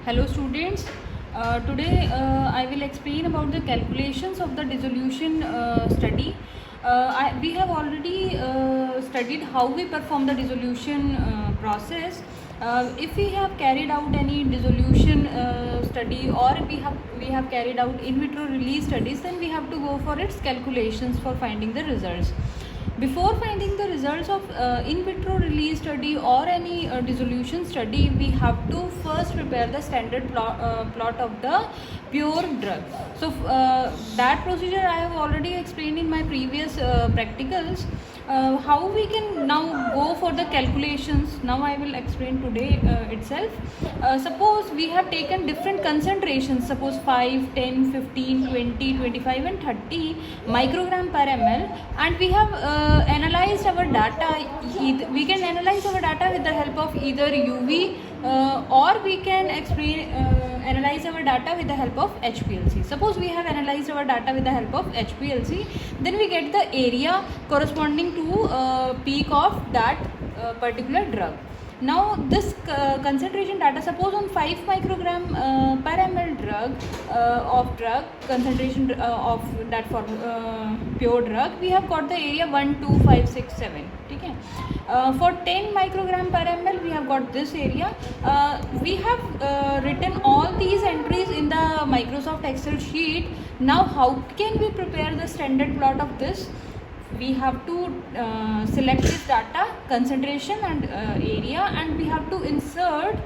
Hello students, today I will explain about the calculations of the dissolution study. We have already studied how we perform the dissolution process. If we have carried out any dissolution study, or we have carried out in vitro release studies, then we have to go for its calculations for finding the results. Before finding the results of in vitro release study or any dissolution study, we have to first prepare the standard plot of the pure drug. So that procedure I have already explained in my previous practicals. How we can now go for the calculations, now I will explain today itself. Suppose we have taken different concentrations, suppose 5, 10, 15, 20, 25 and 30 microgram per ml, and we have analyzed our data. We can analyze our data with the help of either UV or we can analyze our data with the help of HPLC. Suppose we have analyzed our data with the help of HPLC, then we get the area corresponding to peak of that particular drug. Now this concentration data, suppose on 5 microgram per ml drug of drug concentration of that for pure drug, we have got the area 1, 2, 5, 6, 7. Okay. For 10 microgram per ml, we have got this area. We have written all these entries in the Microsoft Excel sheet. Now how can we prepare the standard plot of this? We have to select this data, concentration and area, and we have to insert,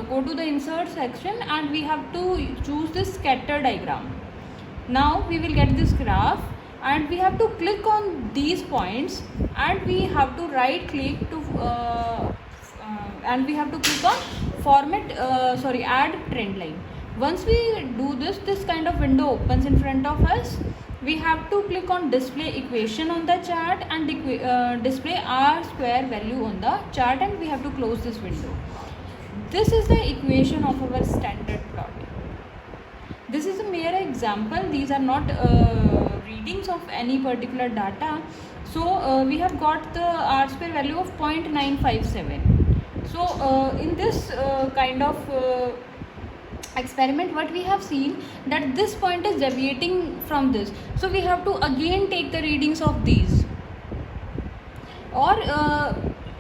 go to the insert section, and we have to choose this scatter diagram. Now we will get this graph, and we have to click on these points, and we have to right click to and we have to click on add trend line. Once we do this kind of window opens in front of us. We have to click on display equation on the chart and display R square value on the chart, and we have to close this window. This is the equation of our standard plot. This is a mere example. These are not readings of any particular data. So we have got the R square value of 0.957. So in this kind of experiment, what we have seen, that this point is deviating from this, so we have to again take the readings of these, or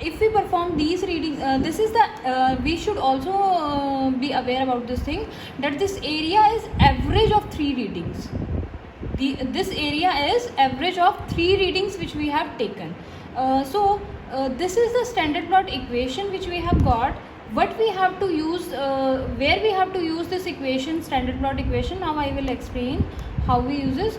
if we perform these readings, this is the we should also be aware about this thing, that this area is average of 3 readings. This area is average of 3 readings which we have taken. This is the standard plot equation which we have got. What we have to use, where we have to use this equation, standard plot equation, now I will explain how we use this.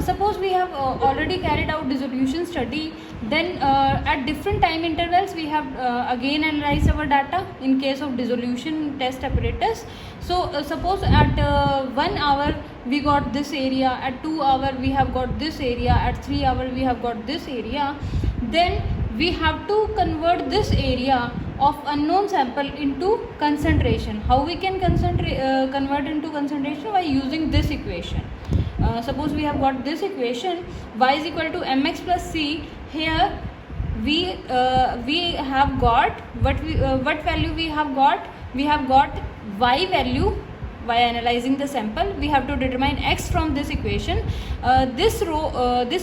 Suppose we have already carried out dissolution study, then at different time intervals we have again analyzed our data in case of dissolution test apparatus. So suppose at 1 hour we got this area, at 2 hour we have got this area, at 3 hour we have got this area. Then we have to convert this area of unknown sample into concentration. How we can convert into concentration? By using this equation. Suppose we have got this equation, y is equal to mx plus c. Here we have got what value we have got? We have got y value. By analyzing the sample, we have to determine x from this equation. This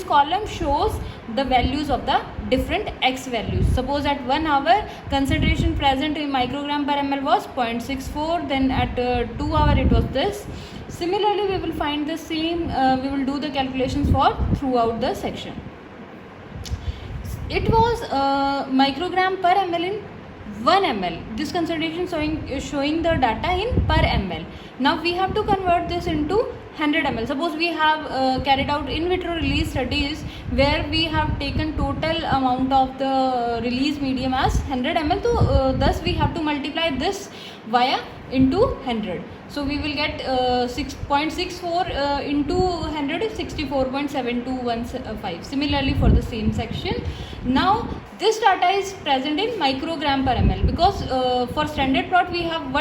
column shows the values of the different x values. Suppose at 1 hour concentration present in microgram per ml was 0.64, then at 2 hour it was this. Similarly, we will find the same, we will do the calculations for throughout the section. It was microgram per ml in 1 ml. This concentration showing the data in per ml. Now we have to convert this into 100 ml. Suppose we have carried out in vitro release studies where we have taken total amount of the release medium as 100 ml. So thus we have to multiply this via into 100. So we will get 6.64 into 100 is 64.7215. Similarly for the same section. Now this data is present in microgram per ml, because for standard plot we have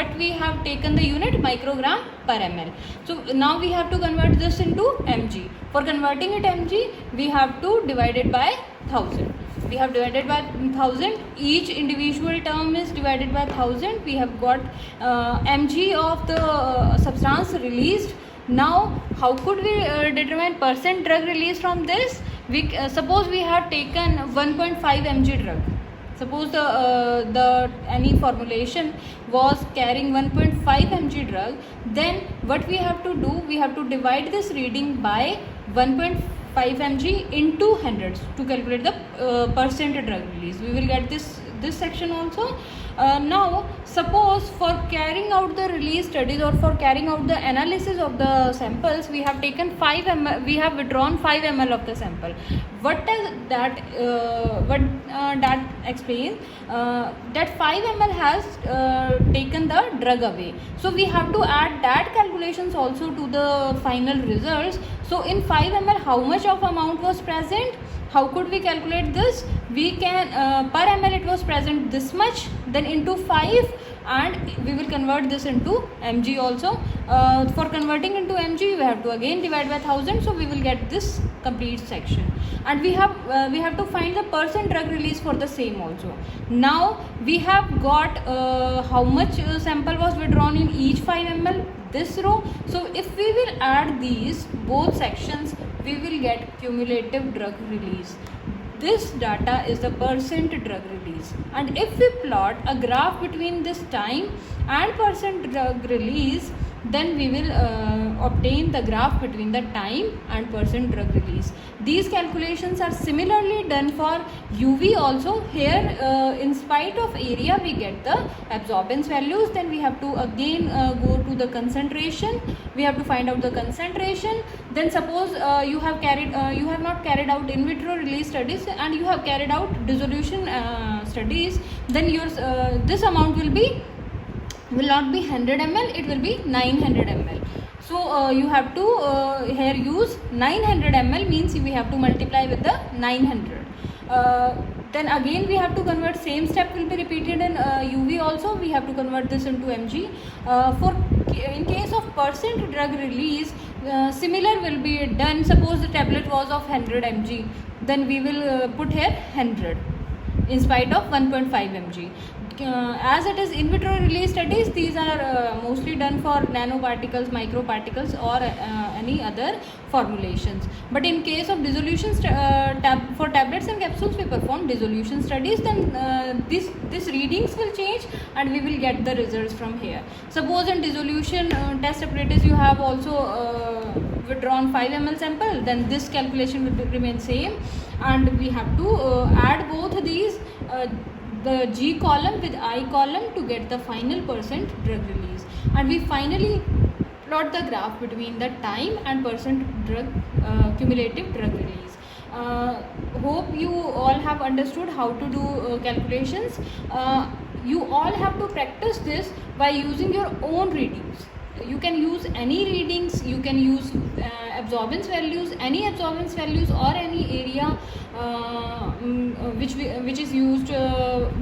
taken the unit microgram per ml. So now we have to convert this into mg. For converting it mg, we have to divide it by 1000. we have divided by 1000, each individual term is divided by 1000. We have got mg of the substance released. Now how could we determine percent drug release from this? We suppose we have taken 1.5 mg drug. Suppose the any formulation was carrying 1.5 mg drug, then what we have to do, we have to divide this reading by 1.5 mg into 100 to calculate the percent drug release. We will get this section also. Now suppose for carrying out the release studies or for carrying out the analysis of the samples, we have taken 5 ml, we have withdrawn 5 ml of the sample. What does that that explains? That 5 ml has taken the drug away, so we have to add that calculations also to the final results. So in 5 ml how much of amount was present? How could we calculate this? We can per ml it was present this much, then into 5, and we will convert this into mg also. For converting into mg we have to again divide by 1000, so we will get this complete section. And we have to find the percent drug release for the same also. Now we have got how much sample was withdrawn in each 5 ml, this row. So if we will add these both sections, we will get cumulative drug release. This data is the percent drug release, and if we plot a graph between this time and percent drug release, then we will obtain the graph between the time and percent drug release. These calculations are similarly done for UV also. Here in spite of area we get the absorbance values, then we have to again go to the concentration. We have to find out the concentration. Then suppose you have not carried out in vitro release studies and you have carried out dissolution studies, then your this amount will not be 100 ml, it will be 900 ml. So you have to here use 900 ml, means we have to multiply with the 900. Then again we have to convert, same step will be repeated in UV also. We have to convert this into mg. In case of percent drug release, similar will be done. Suppose the tablet was of 100 mg, then we will put here 100 in spite of 1.5 mg. As it is in vitro release studies, these are mostly done for nanoparticles, microparticles, or any other formulations. But in case of dissolution for tablets and capsules, we perform dissolution studies. Then this readings will change and we will get the results from here. Suppose in dissolution test apparatus you have also withdrawn 5 ml sample, then this calculation will remain same, and we have to add both these the G column with I column to get the final percent drug release. And we finally plot the graph between the time and percent drug cumulative drug release. Hope you all have understood how to do calculations. You all have to practice this by using your own readings. You can use any readings, you can use absorbance values, any absorbance values, or any area which is used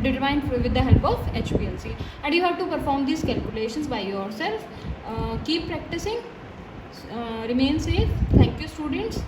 determined with the help of HPLC, and you have to perform these calculations by yourself. Keep practicing. Remain safe. Thank you, students.